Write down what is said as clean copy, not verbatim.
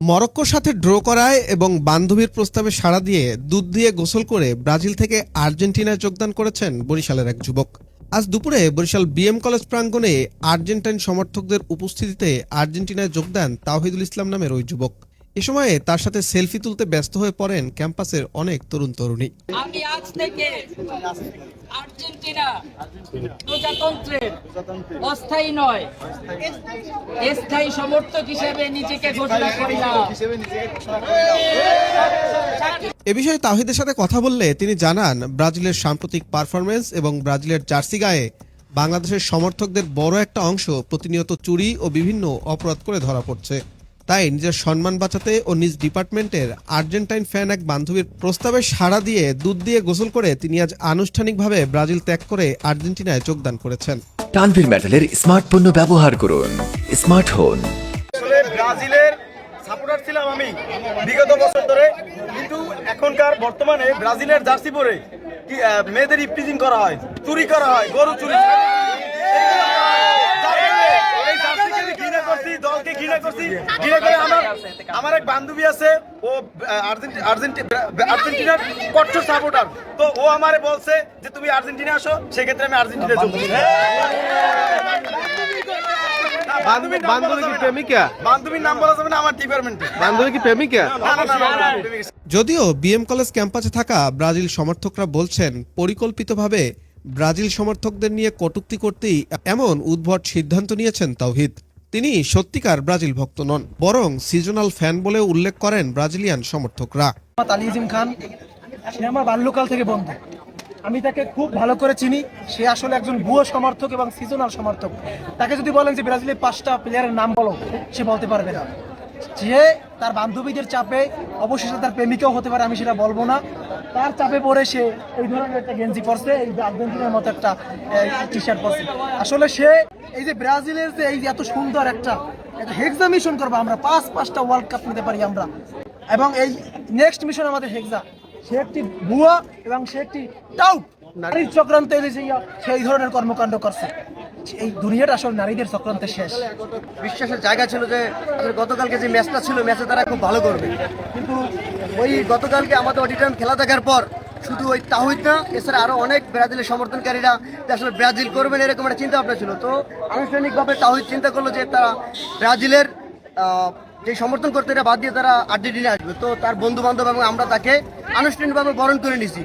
মরক্কোর সাথে ড্র করায় এবং বান্ধবীর প্রস্তাবে সাড়া দিয়ে দুধ দিয়ে গোসল করে ব্রাজিল থেকে আর্জেন্টিনায় যোগদান করেছেন বরিশালের এক যুবক। আজ দুপুরে বরিশাল বিএম কলেজ প্রাঙ্গণে আর্জেন্টাইন সমর্থকদের উপস্থিতিতে আর্জেন্টিনায় যোগ দেন তাওহিদুল ইসলাম নামের ওই যুবক। এ সময়ে তার সাথে সেলফি তুলতে ব্যস্ত হয়ে পড়েন ক্যাম্পাসের অনেক তরুণ তরুণী। আমি আজ থেকে আর্জেন্টিনা প্রজাতন্ত্রের অস্থায়ী নয় স্থায়ী সমর্থক হিসেবে নিজেকে ঘোষণা করিলাম। এ বিষয়ে তাওহিদের সাথে কথা বললে তিনি জানান, ব্রাজিলের সাম্প্রতিক পারফরমেন্স এবং ব্রাজিলের জার্সি গায়ে বাংলাদেশের সমর্থকদের বড় একটা অংশ প্রতিনিয়ত চুরি ও বিভিন্ন অপরাধ করে ধরা পড়ছে। তাই নিজের সম্মান বাঁচাতে ও নিজ ডিপার্টমেন্টের আর্জেন্টাইন ফ্যান এক বান্ধবীর প্রস্তাবে সাড়া দিয়ে দুধ দিয়ে গোসল করে তিনি আজ আনুষ্ঠানিকভাবে ব্রাজিল ত্যাগ করে আর্জেন্টিনায় যোগদান করেছেন। তানভীর মেটালের স্মার্ট পণ্য ব্যবহার করুন, স্মার্ট হন। ব্রাজিলের সাপোর্টার ছিলাম আমি বিগত বছর ধরে, কিন্তু এখনকার বর্তমানে ব্রাজিলের জার্সি পরে মেয়েদের ইপটিজিং করা হয়, চুরি করা হয়, গরু চুরি। দলকে ঘৃণা করছি, ঘৃণা করে আমার এক বান্ধবী আছে, ও আর্জেন্টিনার কঠোর সাপোর্টার। তো ও আমারে বলছে যে তুমি আর্জেন্টিনা আসো, সেক্ষেত্রে আমি আর্জেন্টিনা যোগ দিই। বান্ধবী কি প্রেমিকা? বান্ধবীর নাম বলা যাবে না, আমার ডিপার্টমেন্টে। বান্ধবী কি প্রেমিকা? যদিও বিএম কলেজ ক্যাম্পাসে থাকা ব্রাজিল সমর্থকরা বলছেন, পরিকল্পিতভাবে ব্রাজিল সমর্থকদের নিয়ে কটূক্তি করতেই এমন উদ্ভট সিদ্ধান্ত নিয়েছেন তাওহিদ। তিনি সত্যিকার ব্রাজিল ভক্ত নন, বরং সিজনাল ফ্যান বলে উল্লেখ করেন ব্রাজিলিয়ান সমর্থকরা। আলিজিম খান, সে আমার বাল্যকাল থেকে বন্ধু, আমি তাকে খুব ভালো করে চিনি। সে আসলে একজন ভুয়ো সমর্থক এবং সিজনাল সমর্থক। তাকে যদি বলেন যে ব্রাজিলের 5টা প্লেয়ারের নাম বলো, সে বলতে পারবে না। যে তার বান্ধবীদের চাপে, অবশেষে তার প্রেমিকাও হতে পারে, আমি সেটা বলবো না, তার চাপে পড়ে সে এই ধরনের একটা গেঞ্জি পরছে, এই আর্জেন্টিনার মতো একটা টি শার্ট পরছে। আসলে সে এই যে ব্রাজিলের যে এই এত সুন্দর একটা হেক্সা মিশন করবো আমরা, 5টা ওয়ার্ল্ড কাপ নিতে পারি আমরা, এবং এই নেক্সট মিশন আমাদের হেক্সা। সে একটি ভুয়া এবং সে একটি টাউট নারীর চক্রান্তে সেই ধরনের কর্মকাণ্ড করছে। এই দুনিয়াটা আসলে নারীদের চক্রান্তে শেষ। বিশ্বাসের জায়গা ছিল যে গতকালকে যে ম্যাচটা ছিল, ম্যাচে তারা খুব ভালো করবে, কিন্তু ওই গতকালকে আমাদের অডিটাম খেলা দেখার পর শুধু ওই তাওহিদ না, এছাড়া আরও অনেক ব্রাজিলের সমর্থনকারীরা আসলে ব্রাজিল করবেন এরকম একটা চিন্তা ভাবনা ছিল। তো আনুষ্ঠানিকভাবে তাওহিদ চিন্তা করলো যে তারা ব্রাজিলের যে সমর্থন করতে, এটা বাদ দিয়ে তারা আর্জেন্টিনা আসবে। তো তার বন্ধু বান্ধব এবং আমরা তাকে আনুষ্ঠানিকভাবে বরণ করে নিছি।